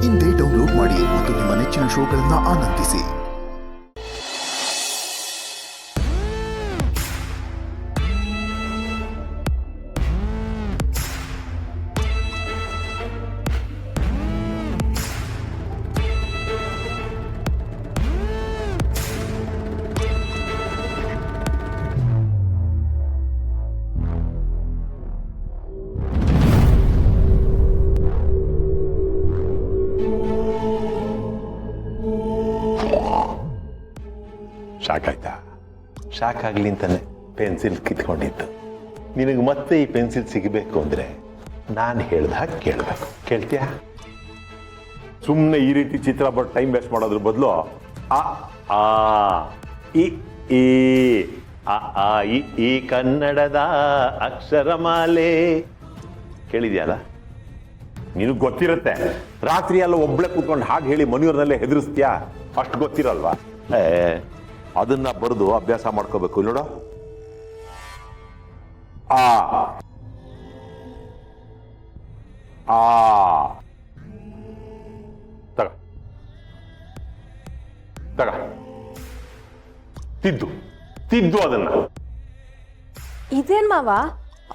ಇಂದೇ ಡೌನ್ಲೋಡ್ ಮಾಡಿ ಮತ್ತು ನಿಮ್ಮ ನೆಚ್ಚಿನ ಶೋಗಳನ್ನು ಆನಂದಿಸಿ. ಶಾಕ್ ಆಯ್ತಾ? ಶಾಕ್ ಆಗ್ಲಿ ಅಂತಾನೆ ಪೆನ್ಸಿಲ್ ಕಿತ್ಕೊಂಡಿದ್ದು. ನಿನಗೆ ಮತ್ತೆ ಈ ಪೆನ್ಸಿಲ್ ಸಿಗಬೇಕು ಅಂದ್ರೆ ನಾನು ಹೇಳ್ದಾಗ ಕೇಳಬೇಕು. ಕೇಳ್ತೀಯಾ? ಸುಮ್ಮನೆ ಈ ರೀತಿ ಚಿತ್ರ ಬಟ್ ಟೈಮ್ ವೇಸ್ಟ್ ಮಾಡೋದ್ರ ಬದಲು ಆ ಆ ಇ ಈ ಆ ಆ ಈ ಕನ್ನಡದ ಅಕ್ಷರಮಾಲೆ ಕೇಳಿದ್ಯಲ್ಲ? ನಿನಗೆ ಗೊತ್ತಿರುತ್ತೆ. ರಾತ್ರಿ ಎಲ್ಲ ಒಬ್ಳೆ ಕೂತ್ಕೊಂಡು ಹಾಗೆ ಹೇಳಿ ಮನೆಯವ್ರನ್ನಲ್ಲೇ ಹೆದರಿಸ್ತೀಯಾ? ಅಷ್ಟು ಗೊತ್ತಿರಲ್ವಾ? ಅದನ್ನ ಬರೆದು ಅಭ್ಯಾಸ ಮಾಡ್ಕೋಬೇಕು. ನೋಡು, ಆ ಆ ತಗ ತಗ ತಿದ್ದು ತಿದ್ದು ಅದನ್ನ. ಇದೇನ್ ಮಾವ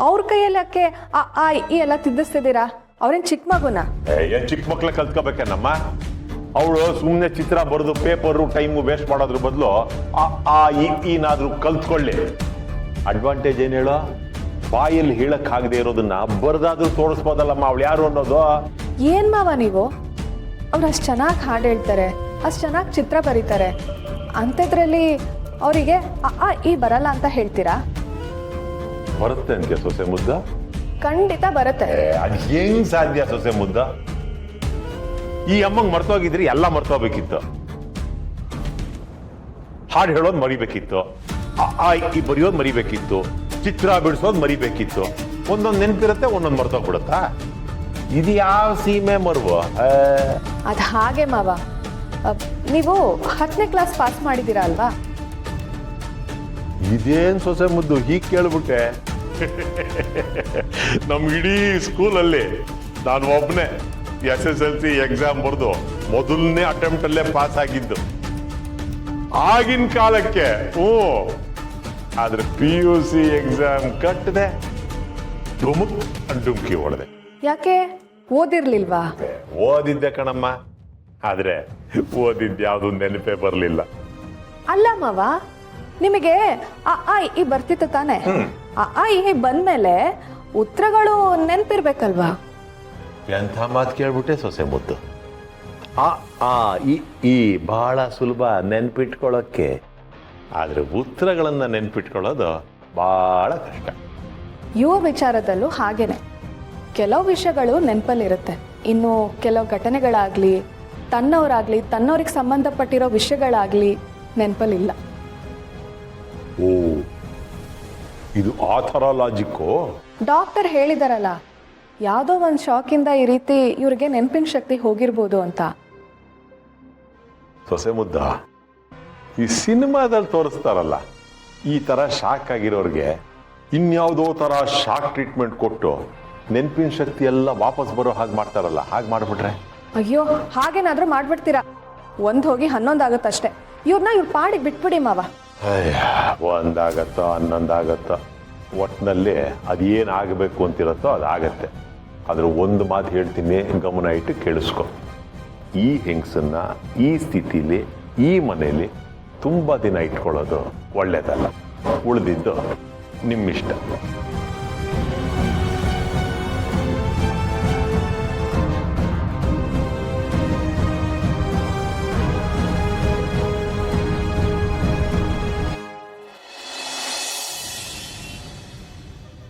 ಅವ್ರ ಕೈಯಲ್ಲಕ್ಕೆ ಆ ಈ ಎಲ್ಲ ತಿದ್ದಿಸ್ತಿದ್ದೀರಾ? ಅವ್ರೇನ್ ಚಿಕ್ಕ ಮಗುನ? ಏನ್ ಚಿಕ್ಕ ಮಕ್ಳ ಕಲ್ತ್ಕೋಬೇಕೇನಮ್ಮ? ಅವಳು ಸುಮ್ಮನೆ ಚಿತ್ರ ಬರೆದು ಪೇಪರು ಟೈಮು ವೇಸ್ಟ್ ಮಾಡೋದ್ರ ಬದಲು ಆ ಈನಾದ್ರೂ ಕಲ್ತ್ಕೊಳ್ಳಿ. ಅಡ್ವಾಂಟೇಜ್ ಏನ್ ಹೇಳೋ? ಬಾಯಲ್ಲಿ ಹೇಳಕ್ ಆಗದೆ ಇರೋದನ್ನ ಬರೆದಾದ್ರೂ ತೋರಿಸ್ಬೋದಲ್ಲಮ್ಮ ಅವಳು ಯಾರು ಅನ್ನೋದು. ಏನ್ ಮಾವ ನೀವು? ಅವ್ರು ಅಷ್ಟು ಚೆನ್ನಾಗಿ ಹಾಡು ಹೇಳ್ತಾರೆ, ಅಷ್ಟು ಚೆನ್ನಾಗಿ ಚಿತ್ರ ಬರೀತಾರೆ, ಅಂಥದ್ರಲ್ಲಿ ಅವರಿಗೆ ಆ ಈ ಬರಲ್ಲ ಅಂತ ಹೇಳ್ತೀರಾ? ಬರುತ್ತೆ ಅಂತ್ಯ ಸೊಸೆ ಮುದ್ದ? ಖಂಡಿತ ಬರುತ್ತೆ. ಅದ್ ಹೆಂಗ್ ಸಾಧ್ಯ ಸೊಸೆ ಮುದ್ದ? ಈ ಅಮ್ಮಂಗ್ ಮರ್ತೋಗಿದ್ರಿ ಎಲ್ಲ ಮರ್ತೋಗ್ಬೇಕಿತ್ತು. ಹಾಡು ಹೇಳೋದು ಮರಿಬೇಕಿತ್ತು, ಈ ಬರೆಯೋದು ಮರಿಬೇಕಿತ್ತು, ಚಿತ್ರ ಬಿಡಿಸೋದು ಮರಿಬೇಕಿತ್ತು. ಒಂದೊಂದು ನೆನಪಿರುತ್ತೆ, ಒಂದೊಂದು ಮರ್ತೋಗ್ಬಿಡುತ್ತಾ? ಇದು ಯಾವ ಸೀಮೆ ಮರುವು? ಅದು ಹಾಗೆ ಮಾವ. ನೀವು 10ನೇ ಕ್ಲಾಸ್ ಪಾಸ್ ಮಾಡಿದ್ದೀರಾ ಅಲ್ವಾ? ಇದೇನ್ ಸೊಸೆ ಮುದ್ದು ಹೀಗೆ ಕೇಳ್ಬಿಟ್ಟೆ? ನಮ್ಗಿಡೀ ಸ್ಕೂಲಲ್ಲಿ ನಾನು ಒಬ್ಬನೇ SSLC ಎಕ್ಸಾಮ್ ಬರೆದು ಮೊದಲನೇ ಅಟೆಂಪ್ಟ್ ಅಲ್ಲೇ ಪಾಸ್ ಆಗಿದ್ದು ಆಗಿನ ಕಾಲಕ್ಕೆ. ಆದ್ರೆ PUC ಎಕ್ಸಾಮ್ ಕಟ್ಟದೆ ಡುಮ್ಕಿ ಹೊಡೆದೆ. ಯಾಕೆ? ಓದಿರ್ಲಿಲ್ವಾ? ಓದಿದ್ದೆ ಕಣಮ್ಮ, ಆದ್ರೆ ಓದಿದ್ದೆ ಯಾವ್ದು ನೆನಪೇ ಬರ್ಲಿಲ್ಲ. ಅಲ್ಲ ಮಾವ, ನಿಮಗೆ ಆ ಈ ಬರ್ತಿತ್ತು ತಾನೆ? ಆ ಈ ಬಂದ್ಮೇಲೆ ಉತ್ತರಗಳು ನೆನ್ಪಿರ್ಬೇಕಲ್ವಾ? ಎಂಥ ಮಾತು ಕೇಳ್ಬಿಟ್ಟೆ ಸೊಸೆ ಮುದ್ದು. ಈ ಬಹಳ ಸುಲಭ ನೆನ್ಪಿಟ್ಕೊಳ್ಳೋಕ್ಕೆ, ಆದ್ರೆ ಉತ್ತರಗಳನ್ನ ನೆನ್ಪಿಟ್ಕೊಳ್ಳೋದು ಬಹಳ ಕಷ್ಟ. ಯುವ ವಿಚಾರದಲ್ಲೂ ಹಾಗೇನೆ. ಕೆಲವು ವಿಷಯಗಳು ನೆನಪಲ್ಲಿರುತ್ತೆ, ಇನ್ನು ಕೆಲವು ಘಟನೆಗಳಾಗ್ಲಿ, ತನ್ನವ್ರಿಗೆ ಸಂಬಂಧಪಟ್ಟಿರೋ ವಿಷಯಗಳಾಗ್ಲಿ ನೆನಪಲ್ಲಿಲ್ಲ. ಓ, ಇದು ಆ ಥರ ಲಾಜಿಕ್ಕು? ಡಾಕ್ಟರ್ ಹೇಳಿದಾರಲ್ಲ, ಯಾವುದೋ ಒಂದು ಶಾಕಿಂದ ಈ ರೀತಿ ಇವ್ರಿಗೆ ನೆನಪಿನ ಶಕ್ತಿ ಹೋಗಿರ್ಬೋದು ಅಂತ. ಸೊಸೆ ಮುದ್ದ, ಈ ಸಿನಿಮಾದಲ್ಲಿ ತೋರಿಸ್ತಾರಲ್ಲ, ಈ ಥರ ಶಾಕ್ ಆಗಿರೋರಿಗೆ ಇನ್ಯಾವುದೋ ಥರ ಶಾಕ್ ಟ್ರೀಟ್ಮೆಂಟ್ ಕೊಟ್ಟು ನೆನಪಿನ ಶಕ್ತಿ ಎಲ್ಲ ವಾಪಸ್ ಬರೋ ಹಾಗೆ ಮಾಡ್ತಾರಲ್ಲ, ಹಾಗೆ ಮಾಡಿಬಿಟ್ರೆ? ಅಯ್ಯೋ, ಹಾಗೇನಾದ್ರೂ ಮಾಡ್ಬಿಡ್ತೀರಾ? ಒಂದು ಹೋಗಿ 11 ಆಗುತ್ತಷ್ಟೇ. ಇವ್ರ ಪಾಡಿಗೆ ಬಿಟ್ಬಿಡಿ ಮಾವ. ಒಂದಾಗತ್ತೋ 11 ಆಗತ್ತೋ, ಒಟ್ಟಿನಲ್ಲಿ ಅದೇನು ಆಗಬೇಕು ಅಂತಿರತ್ತೋ ಅದಾಗತ್ತೆ. ಆದ್ರೆ ಒಂದು ಮಾತು ಹೇಳ್ತೀನಿ, ಗಮನ ಇಟ್ಟು ಕೇಳಿಸ್ಕೊ. ಈ ಹೆಂಗಸನ್ನ ಈ ಸ್ಥಿತಿಲಿ ಈ ಮನೇಲಿ ತುಂಬ ದಿನ ಇಟ್ಕೊಳ್ಳೋದು ಒಳ್ಳೇದಲ್ಲ. ಉಳಿದಿದ್ದು ನಿಮ್ಮಿಷ್ಟ.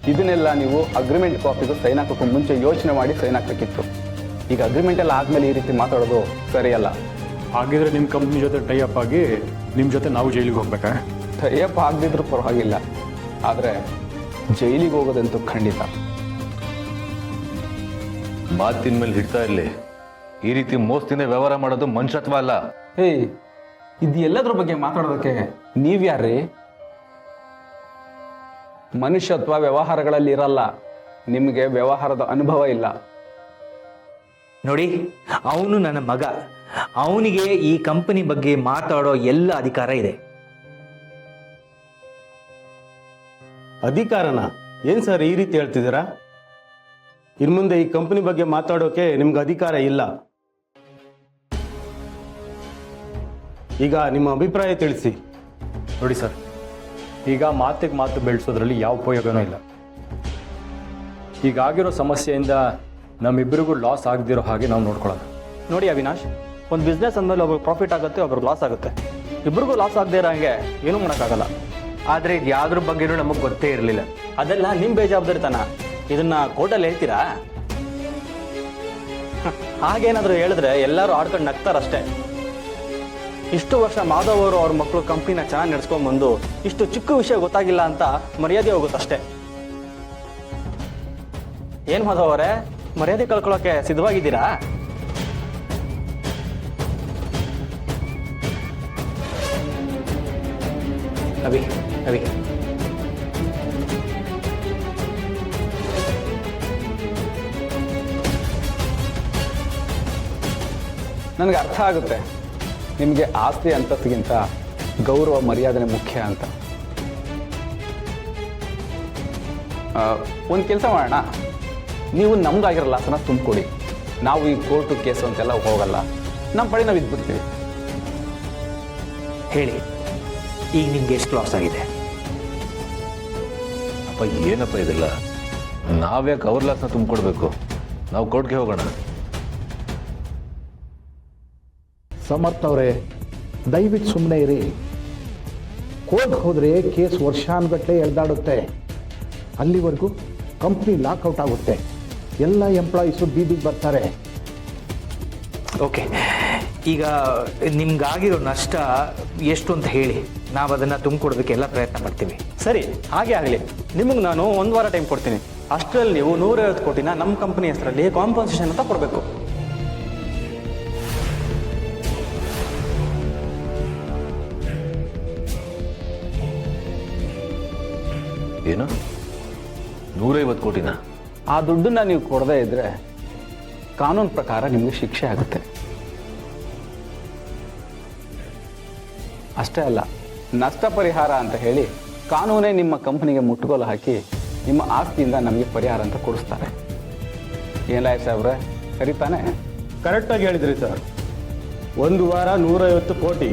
ಇದನ್ನೆಲ್ಲ ನೀವು ಅಗ್ರಿಮೆಂಟ್ ಕಾಪಿಗೂ ಸೈನ್ ಹಾಕೋಕ್ಕೂ ಮುಂಚೆ ಯೋಚನೆ ಮಾಡಿ ಸೈನ್ ಹಾಕಬೇಕಿತ್ತು. ಈಗ ಅಗ್ರಿಮೆಂಟ್ ಎಲ್ಲ ಆದಮೇಲೆ ಈ ರೀತಿ ಮಾತಾಡೋದು ಸರಿಯಲ್ಲ. ಹಾಗಿದ್ರೆ ನಿಮ್ಮ ಕಂಪ್ನಿ ಜೊತೆ ಟೈ ಅಪ್ ಆಗಿ ನಿಮ್ಮ ಜೊತೆ ನಾವು ಜೈಲಿಗೆ ಹೋಗ್ಬೇಕಾ? ಟೈ ಅಪ್ ಆಗದಿದ್ರೂ ಪರವಾಗಿಲ್ಲ, ಆದರೆ ಜೈಲಿಗೆ ಹೋಗೋದಂತೂ ಖಂಡಿತ. ಮಾತಿನ ಮೇಲೆ ಹಿಡ್ತಾ ಇರಲಿ. ಈ ರೀತಿ ಮೋಸದಿಂದ ವ್ಯವಹಾರ ಮಾಡೋದು ಮನುಷ್ಯತ್ವ ಅಲ್ಲ. ಇದು ಎಲ್ಲದ್ರ ಬಗ್ಗೆ ಮಾತಾಡೋದಕ್ಕೆ ನೀವ್ಯಾರ್ರಿ? ಮನುಷ್ಯತ್ವ ವ್ಯವಹಾರಗಳಲ್ಲಿ ಇರಲ್ಲ. ನಿಮಗೆ ವ್ಯವಹಾರದ ಅನುಭವ ಇಲ್ಲ. ನೋಡಿ, ಅವನು ನನ್ನ ಮಗ. ಅವನಿಗೆ ಈ ಕಂಪನಿ ಬಗ್ಗೆ ಮಾತಾಡೋ ಎಲ್ಲ ಅಧಿಕಾರ ಇದೆ. ಅಧಿಕಾರನ ಏನು ಸರ್ ಈ ರೀತಿ ಹೇಳ್ತಿದ್ದೀರಾ? ಇನ್ನು ಮುಂದೆ ಈ ಕಂಪನಿ ಬಗ್ಗೆ ಮಾತಾಡೋಕೆ ನಿಮ್ಗೆ ಅಧಿಕಾರ ಇಲ್ಲ. ಈಗ ನಿಮ್ಮ ಅಭಿಪ್ರಾಯ ತಿಳಿಸಿ. ನೋಡಿ ಸರ್, ಈಗ ಮಾತಿಗೆ ಮಾತು ಬೆಳೆಸೋದ್ರಲ್ಲಿ ಯಾವ ಉಪಯೋಗನೂ ಇಲ್ಲ. ಈಗಾಗಿರೋ ಸಮಸ್ಯೆಯಿಂದ ನಮ್ಮಿಬ್ಬರಿಗೂ ಲಾಸ್ ಆಗದಿರೋ ಹಾಗೆ ನಾವು ನೋಡ್ಕೊಳ್ಳೋಣ. ನೋಡಿ ಅವಿನಾಶ್, ಒಂದು ಬಿಸ್ನೆಸ್ ಅಂದಮೇಲೆ ಒಬ್ರಿಗೆ ಪ್ರಾಫಿಟ್ ಆಗುತ್ತೆ, ಒಬ್ರಿಗೆ ಲಾಸ್ ಆಗುತ್ತೆ. ಇಬ್ಬರಿಗೂ ಲಾಸ್ ಆಗದೆ ಇರೋ ಹಾಗೆ ಏನೂ ಮಾಡೋಕ್ಕಾಗಲ್ಲ. ಆದರೆ ಇದು ಯಾವ್ದ್ರ ಬಗ್ಗೆನೂ ನಮಗೆ ಗೊತ್ತೇ ಇರಲಿಲ್ಲ. ಅದೆಲ್ಲ ನಿಮ್ಮ ಬೇಜವಾಬ್ದಾರಿತನ. ಇದನ್ನ ಕೋರ್ಟಲ್ಲಿ ಹೇಳ್ತೀರಾ? ಹಾಗೇನಾದರೂ ಹೇಳಿದ್ರೆ ಎಲ್ಲರೂ ಆಡ್ಕೊಂಡು ನಗ್ತಾರಷ್ಟೇ. ಇಷ್ಟು ವರ್ಷ ಮಾಧವ್ ಅವರು ಅವ್ರ ಮಕ್ಕಳು ಕಂಪ್ನಿನ ಚೆನ್ನಾಗಿ ನಡೆಸ್ಕೊಂಡ್ಬಂದು ಇಷ್ಟು ಚಿಕ್ಕ ವಿಷಯ ಗೊತ್ತಾಗಿಲ್ಲ ಅಂತ ಮರ್ಯಾದೆ ಹೋಗುತ್ತಷ್ಟೇ. ಏನು ಮಾಧವ್ ಅವರೇ, ಮರ್ಯಾದೆ ಕಳ್ಕೊಳ್ಳೋಕೆ ಸಿದ್ಧವಾಗಿದ್ದೀರಾ? ಅವಿ ಅವಿ ನನಗೆ ಅರ್ಥ ಆಗುತ್ತೆ ನಿಮಗೆ ಆಸ್ತಿ ಅಂತಸ್ತಿಗಿಂತ ಗೌರವ ಮರ್ಯಾದನೆ ಮುಖ್ಯ ಅಂತ. ಒಂದು ಕೆಲಸ ಮಾಡೋಣ, ನೀವು ನಮ್ಗಾಗಿರೋ ಲಾಸನ ತುಂಬಿಕೊಡಿ. ನಾವು ಈ ಕೋರ್ಟು ಕೇಸು ಅಂತೆಲ್ಲ ಹೋಗಲ್ಲ, ನಮ್ಮ ಪಡಿ ನಾವು ಇದ್ಬಿಡ್ತೀವಿ. ಹೇಳಿ, ಈಗ ನಿಮ್ಗೆ ಎಷ್ಟು ಲಾಸ್ ಆಗಿದೆ? ಅಪ್ಪ ಏನಪ್ಪ ಇದೆಲ್ಲ? ನಾವ್ಯಾಕೆ ಅವ್ರ ಲಾಸ್ನ ತುಂಬಿಕೊಡ್ಬೇಕು? ನಾವು ಕೋರ್ಟ್ಗೆ ಹೋಗೋಣ. ಸಮರ್ಥ ಅವರೇ, ದಯವಿಟ್ಟು ಸುಮ್ಮನೆ ಇರಿ. ಕೋರ್ಟ್ ಹೋದರೆ ಕೇಸ್ ವರ್ಷಾನುಗಟ್ಟಲೆ ಎಳ್ದಾಡುತ್ತೆ. ಅಲ್ಲಿವರೆಗೂ ಕಂಪ್ನಿ ಲಾಕ್ಔಟ್ ಆಗುತ್ತೆ. ಎಲ್ಲ ಎಂಪ್ಲಾಯೀಸು ಬೀದಿಗೆ ಬರ್ತಾರೆ. ಓಕೆ, ಈಗ ನಿಮ್ಗಾಗಿರೋ ನಷ್ಟ ಎಷ್ಟು ಅಂತ ಹೇಳಿ, ನಾವು ಅದನ್ನು ತುಂಬಿಕೊಡೋದಕ್ಕೆ ಎಲ್ಲ ಪ್ರಯತ್ನ ಪಡ್ತೀವಿ. ಸರಿ, ಹಾಗೆ ಆಗಲಿ. ನಿಮಗೆ ನಾನು 1 ವಾರ ಟೈಮ್ ಕೊಡ್ತೀನಿ. ಅಷ್ಟರಲ್ಲಿ ನೀವು 150 ಕೋಟಿನ ನಮ್ಮ ಕಂಪನಿ ಹೆಸರಲ್ಲಿ ಕಾಂಪನ್ಸೇಷನ್ ಅಂತ ಕೊಡಬೇಕು. ಏನು 150 ಕೋಟಿನ? ಆ ದುಡ್ಡನ್ನ ನೀವು ಕೊಡದೇ ಇದ್ರೆ ಕಾನೂನು ಪ್ರಕಾರ ನಿಮಗೆ ಶಿಕ್ಷೆ ಆಗುತ್ತೆ. ಅಷ್ಟೇ ಅಲ್ಲ, ನಷ್ಟ ಪರಿಹಾರ ಅಂತ ಹೇಳಿ ಕಾನೂನೇ ನಿಮ್ಮ ಕಂಪನಿಗೆ ಮುಟ್ಟುಗೋಲು ಹಾಕಿ ನಿಮ್ಮ ಆಸ್ತಿಯಿಂದ ನಮಗೆ ಪರಿಹಾರ ಅಂತ ಕೊಡಿಸ್ತಾರೆ. ಏನಾಯ್ತು ಸಾಹೇಬ್ರೆ, ಸರಿ ತಾನೇ? ಕರೆಕ್ಟಾಗಿ ಹೇಳಿದ್ರಿ ಸರ್. 1 ವಾರ 150 ಕೋಟಿ.